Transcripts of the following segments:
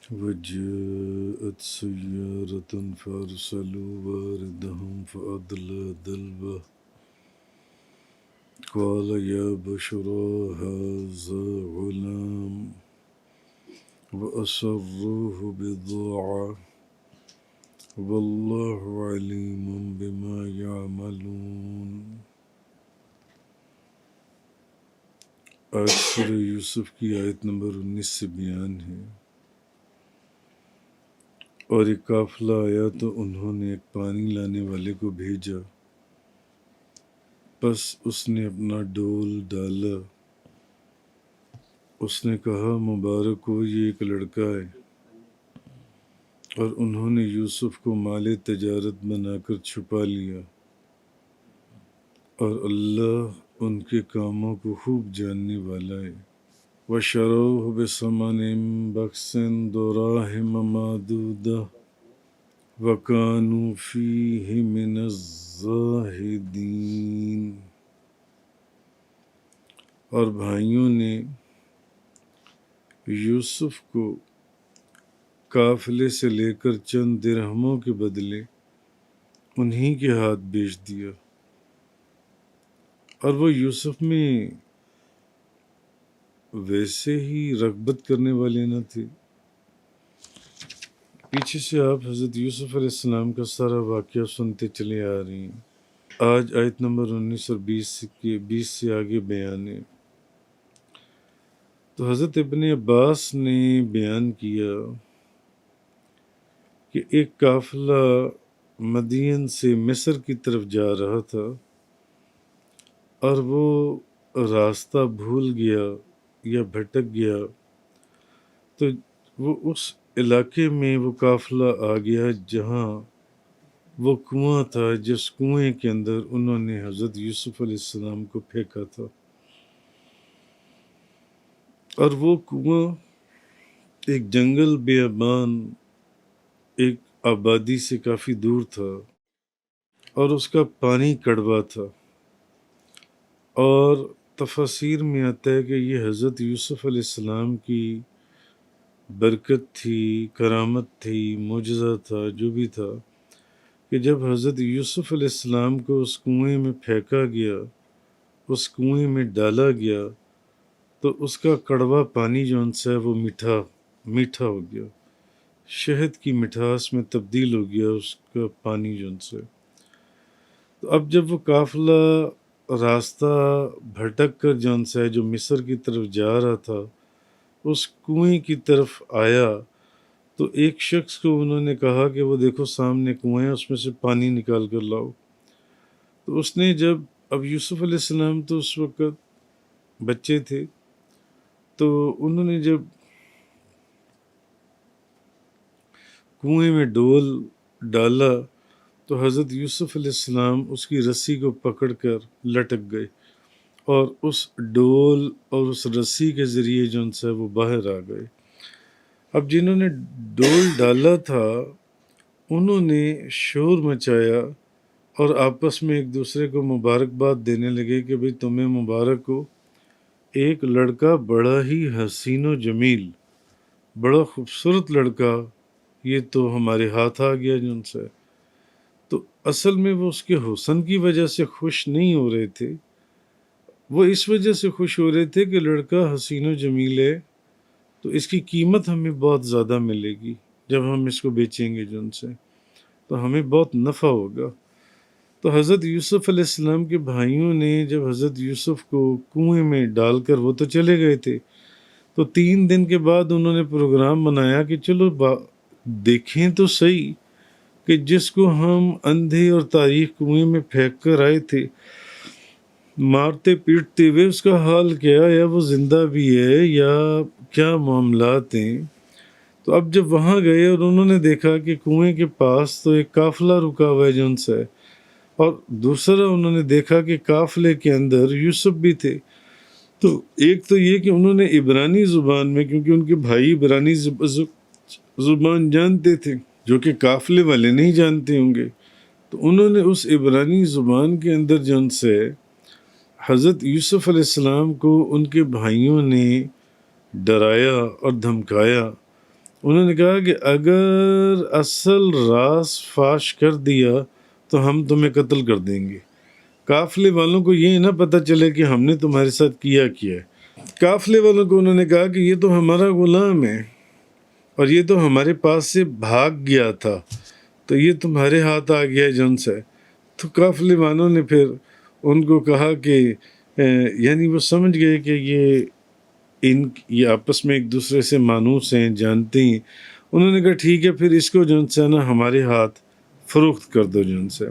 وجاءت سيارة فأرسلوا واردهم فأدلى دلوه قال يا بشرى هذا غلام وأسروه بضاعة والله عليم بما يعملون۔ آج سورہ یوسف کی آیت نمبر 19 سے بیان ہے۔ اور ایک قافلہ آیا تو انہوں نے ایک پانی لانے والے کو بھیجا، پس اس نے اپنا ڈول ڈالا۔ اس نے کہا مبارک ہو، یہ ایک لڑکا ہے۔ اور انہوں نے یوسف کو مال تجارت بنا کر چھپا لیا، اور اللہ ان کے کاموں کو خوب جاننے والا ہے۔ وَشَرَوْهُ بِثَمَنٍ بَخْسٍ دَرَاهِمَ مَعْدُودَةٍ وَكَانُوا فِيهِ مِنَ الزَّاهِدِينَ۔ اور بھائیوں نے یوسف کو قافلے سے لے کر چند درہموں کے بدلے انہی کے ہاتھ بیچ دیا، اور وہ یوسف میں ویسے ہی رغبت کرنے والے نہ تھے۔ پیچھے سے آپ حضرت یوسف علیہ السلام کا سارا واقعہ سنتے چلے آ رہے ہیں۔ آج آیت نمبر 19 اور 20 سے آگے بیان ہے۔ تو حضرت ابن عباس نے بیان کیا کہ ایک قافلہ مدین سے مصر کی طرف جا رہا تھا، اور وہ راستہ بھول گیا یا بھٹک گیا، تو وہ اس علاقے میں وہ قافلہ آ گیا جہاں وہ کنواں تھا، جس کنویں کے اندر انہوں نے حضرت یوسف علیہ السلام کو پھینکا تھا۔ اور وہ کنواں ایک جنگل بیابان، ایک آبادی سے کافی دور تھا، اور اس کا پانی کڑوا تھا۔ اور تفاسیر میں آتا ہے کہ یہ حضرت یوسف علیہ السلام کی برکت تھی، کرامت تھی، معجزہ تھا، جو بھی تھا، کہ جب حضرت یوسف علیہ السلام کو اس کنویں میں پھینکا گیا، اس کنویں میں ڈالا گیا، تو اس کا کڑوا پانی جو ان سے وہ میٹھا ہو گیا، شہد کی مٹھاس میں تبدیل ہو گیا اس کا پانی جو ان سے۔ تو اب جب وہ قافلہ راستہ بھٹک کر جون سے جو مصر کی طرف جا رہا تھا، اس کنویں کی طرف آیا، تو ایک شخص کو انہوں نے کہا کہ وہ دیکھو سامنے کنویں ہے، اس میں سے پانی نکال کر لاؤ۔ تو اس نے جب، اب یوسف علیہ السلام تو اس وقت بچے تھے، تو انہوں نے جب کنویں میں ڈول ڈالا تو حضرت یوسف علیہ السلام اس کی رسی کو پکڑ کر لٹک گئے، اور اس ڈول اور اس رسی کے ذریعے جو ان سے وہ باہر آ گئے۔ اب جنہوں نے ڈول ڈالا تھا انہوں نے شور مچایا اور آپس میں ایک دوسرے کو مبارکباد دینے لگے کہ بھئی تمہیں مبارک ہو، ایک لڑکا بڑا ہی حسین و جمیل، بڑا خوبصورت لڑکا، یہ تو ہمارے ہاتھ آ گیا جن سے۔ تو اصل میں وہ اس کے حسن کی وجہ سے خوش نہیں ہو رہے تھے، وہ اس وجہ سے خوش ہو رہے تھے کہ لڑکا حسین و جمیل ہے، تو اس کی قیمت ہمیں بہت زیادہ ملے گی جب ہم اس کو بیچیں گے جن سے، تو ہمیں بہت نفع ہوگا۔ تو حضرت یوسف علیہ السلام کے بھائیوں نے جب حضرت یوسف کو کنویں میں ڈال کر، وہ تو چلے گئے تھے، تو 3 دن کے بعد انہوں نے پروگرام بنایا کہ چلو دیکھیں تو صحیح کہ جس کو ہم اندھے اور تاریک کنویں میں پھینک کر آئے تھے مارتے پیٹتے ہوئے، اس کا حال کیا، یا وہ زندہ بھی ہے یا کیا معاملات ہیں۔ تو اب جب وہاں گئے اور انہوں نے دیکھا کہ کنویں کے پاس تو ایک قافلہ رکا ہوا ہے جن سے، اور دوسرا انہوں نے دیکھا کہ قافلے کے اندر یوسف بھی تھے۔ تو ایک تو یہ کہ انہوں نے عبرانی زبان میں، کیونکہ ان کے بھائی عبرانی زبان جانتے تھے جو کہ قافلے والے نہیں جانتے ہوں گے، تو انہوں نے اس عبرانی زبان کے اندر جن سے حضرت یوسف علیہ السلام کو ان کے بھائیوں نے ڈرایا اور دھمکایا انہوں نے کہا کہ اگر اصل راز فاش کر دیا تو ہم تمہیں قتل کر دیں گے، قافلے والوں کو یہ نہ پتہ چلے کہ ہم نے تمہارے ساتھ کیا ہے۔ قافلے والوں کو انہوں نے کہا کہ یہ تو ہمارا غلام ہے اور یہ تو ہمارے پاس سے بھاگ گیا تھا، تو یہ تمہارے ہاتھ آ گیا جن سے۔ تو قافلے والوں نے پھر ان کو کہا کہ یعنی وہ سمجھ گئے کہ یہ آپس میں ایک دوسرے سے مانوس ہیں، جانتے ہیں۔ انہوں نے کہا ٹھیک ہے، پھر اس کو جن سے نا ہمارے ہاتھ فروخت کر دو جن سے۔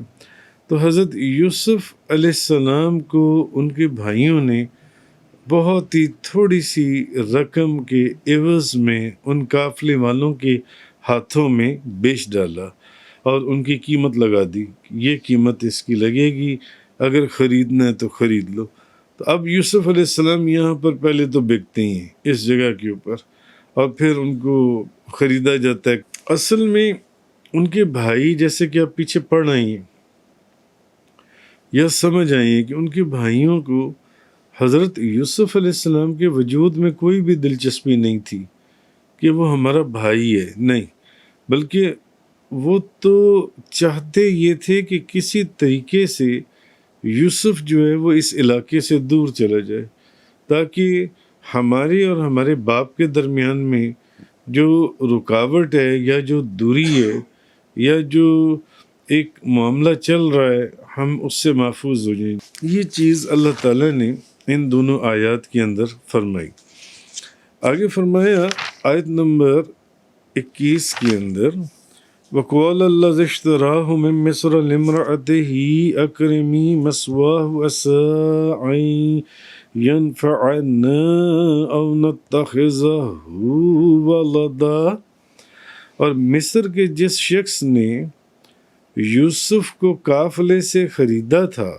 تو حضرت یوسف علیہ السلام کو ان کے بھائیوں نے بہت ہی تھوڑی سی رقم کے عوض میں ان قافلے والوں کے ہاتھوں میں بیچ ڈالا اور ان کی قیمت لگا دی، یہ قیمت اس کی لگے گی، اگر خریدنا ہے تو خرید لو۔ تو اب یوسف علیہ السلام یہاں پر پہلے تو بکتے ہیں اس جگہ کے اوپر، اور پھر ان کو خریدا جاتا ہے۔ اصل میں ان کے بھائی، جیسے کہ آپ پیچھے پڑھ رہے ہیں یا سمجھ آئے ہیں، کہ ان کے بھائیوں کو حضرت یوسف علیہ السلام کے وجود میں کوئی بھی دلچسپی نہیں تھی کہ وہ ہمارا بھائی ہے، نہیں، بلکہ وہ تو چاہتے یہ تھے کہ کسی طریقے سے یوسف جو ہے وہ اس علاقے سے دور چلا جائے، تاکہ ہمارے اور ہمارے باپ کے درمیان میں جو رکاوٹ ہے یا جو دوری ہے یا جو ایک معاملہ چل رہا ہے، ہم اس سے محفوظ ہو جائیں۔ یہ چیز اللہ تعالیٰ نے ان دونوں آیات کے اندر فرمائی۔ آگے فرمایا آیت نمبر 21 کے اندر، وَقَالَ الَّذِي اشْتَرَاهُ مِن مِّصْرَ لِامْرَأَتِهِ أَكْرِمِي مَثْوَاهُ عَسَىٰ أَن يَنفَعَنَا أَوْ نَتَّخِذَهُ وَلَدًا۔ اور مصر کے جس شخص نے یوسف کو قافلے سے خریدا تھا،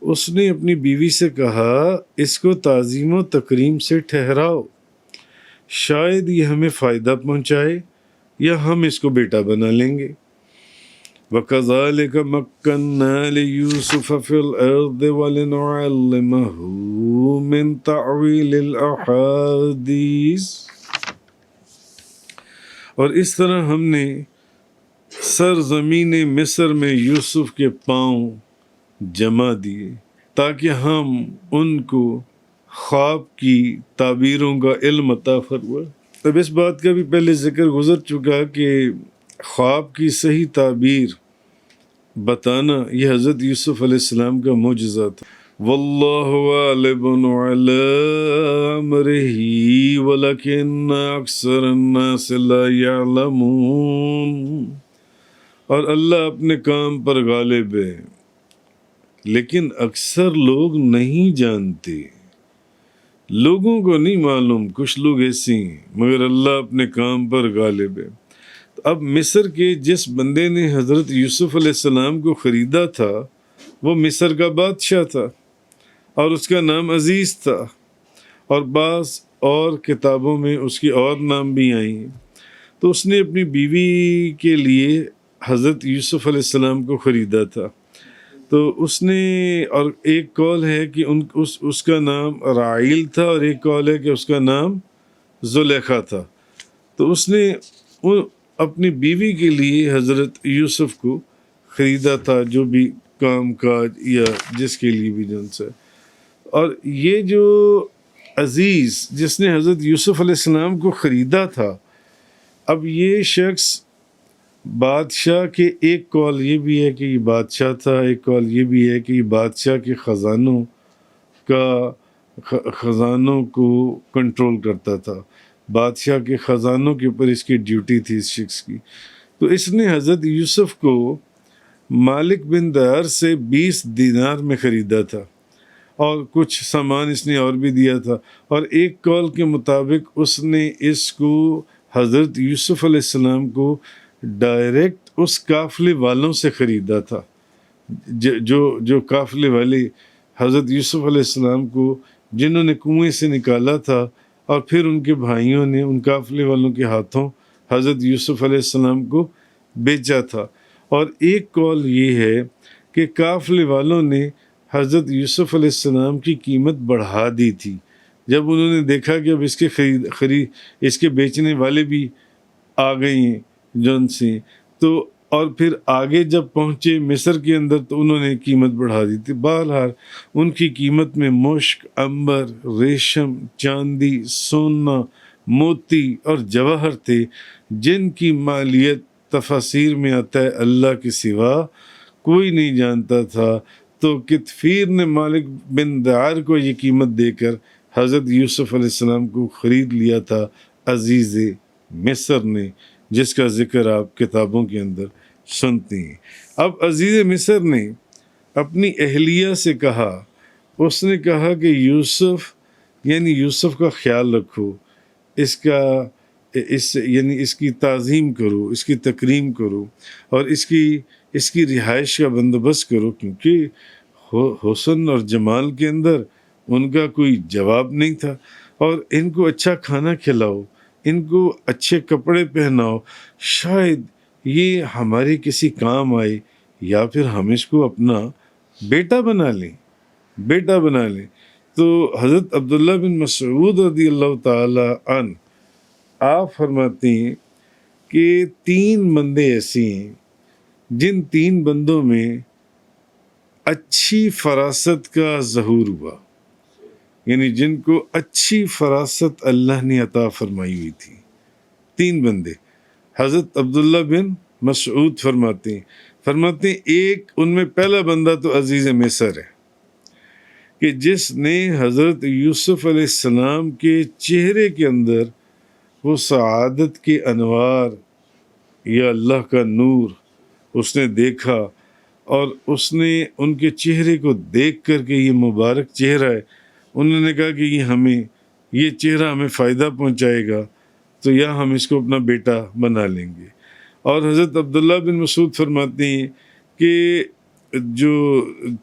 اس نے اپنی بیوی سے کہا اس کو تعظیم و تکریم سے ٹھہراؤ، شاید یہ ہمیں فائدہ پہنچائے یا ہم اس کو بیٹا بنا لیں گے۔ وَكَذَلِكَ مَكَّنَّا لِيُوسُفَ فِي الْأَرْضِ وَلِنُعَلِّمَهُ مِن تَأْوِيلِ الْأَحَادِيثِ۔ اور اس طرح ہم نے سرزمین مصر میں یوسف کے پاؤں جما دیے تاکہ ہم ان کو خواب کی تعبیروں کا علم عطا فرمائیں۔ اب اس بات کا بھی پہلے ذکر گزر چکا کہ خواب کی صحیح تعبیر بتانا یہ حضرت یوسف علیہ السلام کا معجزہ تھا۔ واللہ غالب علی امرہ ولکن اکثر الناس لا یعلمون۔ اور اللہ اپنے کام پر غالب ہے، لیکن اکثر لوگ نہیں جانتے، لوگوں کو نہیں معلوم، کچھ لوگ ایسے ہیں، مگر اللہ اپنے کام پر غالب ہے۔ تو اب مصر کے جس بندے نے حضرت یوسف علیہ السلام کو خریدا تھا وہ مصر کا بادشاہ تھا اور اس کا نام عزیز تھا، اور بعض اور کتابوں میں اس کی اور نام بھی آئی ہیں۔ تو اس نے اپنی بیوی کے لیے حضرت یوسف علیہ السلام کو خریدا تھا، تو اس نے، اور ایک قول ہے کہ اس کا نام راعیل تھا اور ایک قول ہے کہ اس کا نام زلیخا تھا۔ تو اس نے اپنی بیوی کے لیے حضرت یوسف کو خریدا تھا، جو بھی کام کاج یا جس کے لیے بھی جن سے۔ اور یہ جو عزیز جس نے حضرت یوسف علیہ السلام کو خریدا تھا، اب یہ شخص بادشاہ کے، ایک قول یہ بھی ہے کہ یہ بادشاہ تھا، ایک قول یہ بھی ہے کہ یہ بادشاہ کے خزانوں کو کنٹرول کرتا تھا، بادشاہ کے خزانوں کے اوپر اس کی ڈیوٹی تھی اس شخص کی۔ تو اس نے حضرت یوسف کو مالک بن دار سے 20 دینار میں خریدا تھا، اور کچھ سامان اس نے اور بھی دیا تھا، اور ایک قول کے مطابق اس نے اس کو حضرت یوسف علیہ السلام کو ڈائریکٹ اس قافلے والوں سے خریدا تھا، جو قافلے والے حضرت یوسف علیہ السلام کو، جنہوں نے کنویں سے نکالا تھا، اور پھر ان کے بھائیوں نے ان قافلے والوں کے ہاتھوں حضرت یوسف علیہ السلام کو بیچا تھا۔ اور ایک قول یہ ہے کہ قافلے والوں نے حضرت یوسف علیہ السلام کی قیمت بڑھا دی تھی، جب انہوں نے دیکھا کہ اب اس کے بیچنے والے بھی آ گئی جون سی تو، اور پھر آگے جب پہنچے مصر کے اندر تو انہوں نے قیمت بڑھا دی تھی۔ بہرحال ان کی قیمت میں مشک، عنبر، ریشم، چاندی، سونا، موتی اور جواہر تھے، جن کی مالیت تفاسیر میں آتا ہے اللہ کے سوا کوئی نہیں جانتا تھا۔ تو کتفیر نے مالک بن دعار کو یہ قیمت دے کر حضرت یوسف علیہ السلام کو خرید لیا تھا عزیز مصر نے، جس کا ذکر آپ کتابوں کے اندر سنتے ہیں۔ اب عزیز مصر نے اپنی اہلیہ سے کہا، اس نے کہا کہ یوسف یعنی یوسف کا خیال رکھو، اس کی تعظیم کرو، اس کی تکریم کرو، اور اس کی رہائش کا بندوبست کرو، کیونکہ حسن اور جمال کے اندر ان کا کوئی جواب نہیں تھا، اور ان کو اچھا کھانا کھلاؤ، ان کو اچھے کپڑے پہناؤ، شاید یہ ہمارے کسی کام آئے، یا پھر ہم اس کو اپنا بیٹا بنا لیں۔ تو حضرت عبداللہ بن مسعود رضی اللہ تعالی عنہ آپ فرماتے ہیں کہ 3 بندے ایسے ہیں جن 3 بندوں میں اچھی فراست کا ظہور ہوا، یعنی جن کو اچھی فراست اللہ نے عطا فرمائی ہوئی تھی۔ 3 بندے حضرت عبداللہ بن مسعود فرماتے ہیں ایک ان میں پہلا بندہ تو عزیز مصر ہے کہ جس نے حضرت یوسف علیہ السلام کے چہرے کے اندر وہ سعادت کے انوار یا اللہ کا نور اس نے دیکھا، اور اس نے ان کے چہرے کو دیکھ کر کے یہ مبارک چہرہ ہے، انہوں نے کہا کہ یہ چہرہ ہمیں فائدہ پہنچائے گا، تو یا ہم اس کو اپنا بیٹا بنا لیں گے۔ اور حضرت عبداللہ بن مسعود فرماتے ہیں کہ جو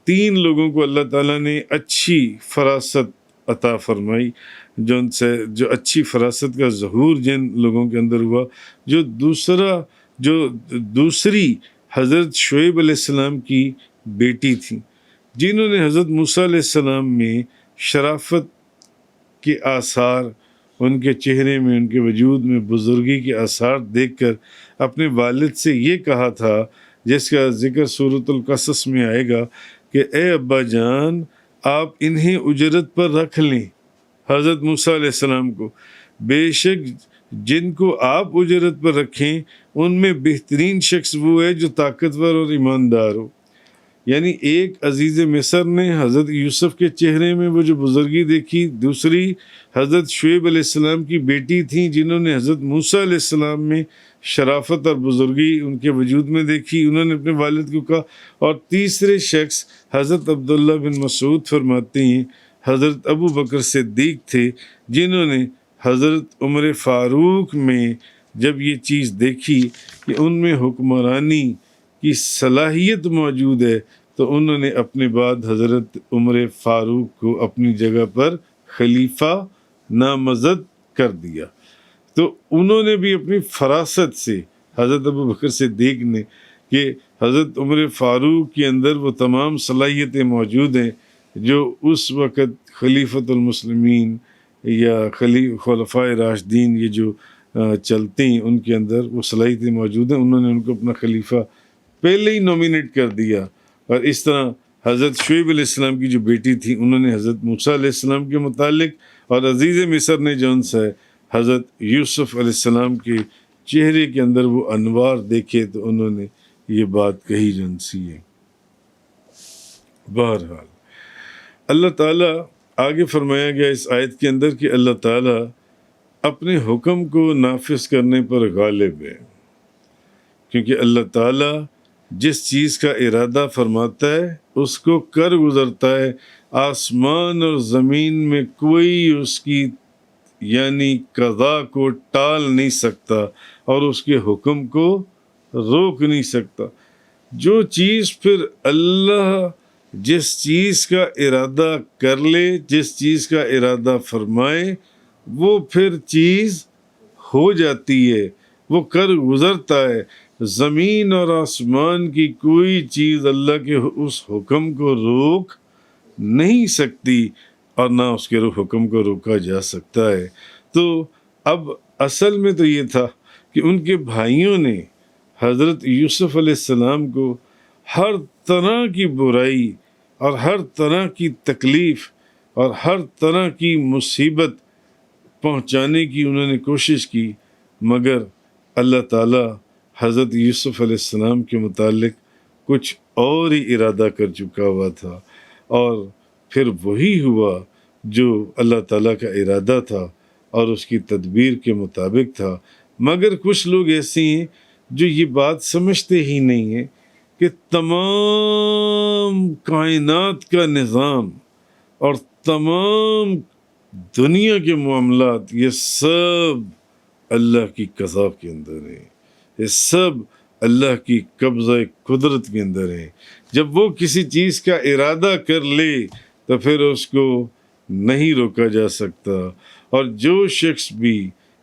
3 لوگوں کو اللہ تعالیٰ نے اچھی فراست عطا فرمائی، جو اچھی فراست کا ظہور جن لوگوں کے اندر ہوا، جو دوسری حضرت شعیب علیہ السلام کی بیٹی تھی، جنہوں نے حضرت موسیٰ علیہ السلام میں شرافت کے آثار، ان کے چہرے میں، ان کے وجود میں بزرگی کے آثار دیکھ کر اپنے والد سے یہ کہا تھا، جس کا ذکر سورۃ القصص میں آئے گا کہ اے ابا جان، آپ انہیں اجرت پر رکھ لیں، حضرت موسیٰ علیہ السلام کو، بے شک جن کو آپ اجرت پر رکھیں ان میں بہترین شخص وہ ہے جو طاقتور اور ایماندار ہو۔ یعنی ایک عزیز مصر نے حضرت یوسف کے چہرے میں وہ جو بزرگی دیکھی، دوسری حضرت شعیب علیہ السلام کی بیٹی تھیں جنہوں نے حضرت موسیٰ علیہ السلام میں شرافت اور بزرگی ان کے وجود میں دیکھی، انہوں نے اپنے والد کو کہا، اور تیسرے شخص حضرت عبداللہ بن مسعود فرماتے ہیں حضرت ابو بکر صدیق تھے، جنہوں نے حضرت عمر فاروق میں جب یہ چیز دیکھی کہ ان میں حکمرانی کی صلاحیت موجود ہے، تو انہوں نے اپنے بعد حضرت عمر فاروق کو اپنی جگہ پر خلیفہ نامزد کر دیا۔ تو انہوں نے بھی اپنی فراست سے، حضرت ابو بکر صدیق نے، کہ حضرت عمر فاروق کے اندر وہ تمام صلاحیتیں موجود ہیں جو اس وقت خلیفۃ المسلمین یا خلفائے راشدین یہ جو چلتے ہیں ان کے اندر وہ صلاحیتیں موجود ہیں، انہوں نے ان کو اپنا خلیفہ پہلے ہی نومینیٹ کر دیا۔ اور اس طرح حضرت شعیب علیہ السلام کی جو بیٹی تھی، انہوں نے حضرت موسیٰ علیہ السلام کے متعلق، اور عزیز مصر نے جون سا ہے حضرت یوسف علیہ السلام کے چہرے کے اندر وہ انوار دیکھے، تو انہوں نے یہ بات کہی جون سی ہے۔ بہرحال اللہ تعالیٰ آگے فرمایا گیا اس آیت کے اندر کہ اللہ تعالیٰ اپنے حکم کو نافذ کرنے پر غالب ہے، کیونکہ اللہ تعالیٰ جس چیز کا ارادہ فرماتا ہے اس کو کر گزرتا ہے۔ آسمان اور زمین میں کوئی اس کی یعنی قضا کو ٹال نہیں سکتا اور اس کے حکم کو روک نہیں سکتا۔ جو چیز پھر اللہ جس چیز کا ارادہ کر لے، جس چیز کا ارادہ فرمائے، وہ پھر چیز ہو جاتی ہے، وہ کر گزرتا ہے۔ زمین اور آسمان کی کوئی چیز اللہ کے اس حکم کو روک نہیں سکتی، اور نہ اس کے حکم کو روکا جا سکتا ہے۔ تو اب اصل میں تو یہ تھا کہ ان کے بھائیوں نے حضرت یوسف علیہ السلام کو ہر طرح کی برائی اور ہر طرح کی تکلیف اور ہر طرح کی مصیبت پہنچانے کی انہوں نے کوشش کی، مگر اللہ تعالیٰ حضرت یوسف علیہ السلام کے متعلق کچھ اور ہی ارادہ کر چکا ہوا تھا، اور پھر وہی ہوا جو اللہ تعالیٰ کا ارادہ تھا اور اس کی تدبیر کے مطابق تھا۔ مگر کچھ لوگ ایسے ہیں جو یہ بات سمجھتے ہی نہیں ہیں کہ تمام کائنات کا نظام اور تمام دنیا کے معاملات یہ سب اللہ کی قضا کے اندر ہیں، یہ سب اللہ کی قبضہ قدرت کے اندر ہیں۔ جب وہ کسی چیز کا ارادہ کر لے تو پھر اس کو نہیں روکا جا سکتا۔ اور جو شخص بھی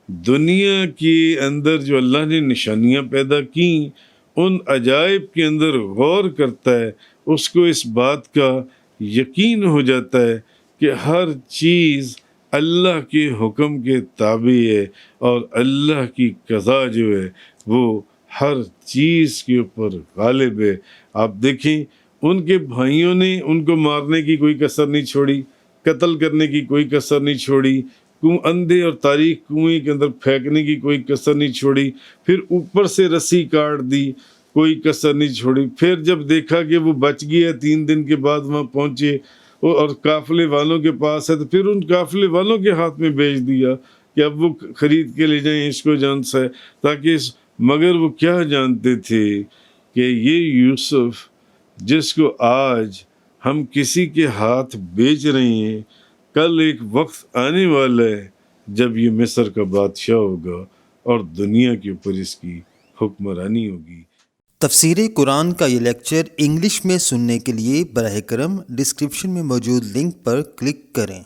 دنیا کے اندر جو اللہ نے نشانیاں پیدا کیں ان عجائب کے اندر غور کرتا ہے، اس کو اس بات کا یقین ہو جاتا ہے کہ ہر چیز اللہ کے حکم کے تابع ہے، اور اللہ کی قضا جو ہے وہ ہر چیز کے اوپر غالب ہے۔ آپ دیکھیں ان کے بھائیوں نے ان کو مارنے کی کوئی کسر نہیں چھوڑی، قتل کرنے کی کوئی کسر نہیں چھوڑی، اندھے اور تاریک کنویں کے اندر پھینکنے کی کوئی کسر نہیں چھوڑی، پھر اوپر سے رسی کاٹ دی، کوئی کسر نہیں چھوڑی۔ پھر جب دیکھا کہ وہ بچ گیا، 3 دن کے بعد وہاں پہنچے اور قافلے والوں کے پاس ہے، تو پھر ان قافلے والوں کے ہاتھ میں بیچ دیا کہ اب وہ خرید کے لے جائیں اس کو جان سے، تاکہ مگر وہ کیا جانتے تھے کہ یہ یوسف جس کو آج ہم کسی کے ہاتھ بیچ رہے ہیں، کل ایک وقت آنے والا ہے جب یہ مصر کا بادشاہ ہوگا اور دنیا کے اوپر اس کی حکمرانی ہوگی۔ تفسیر قرآن کا یہ لیکچر انگلش میں سننے کے لیے براہ کرم ڈسکرپشن میں موجود لنک پر کلک کریں۔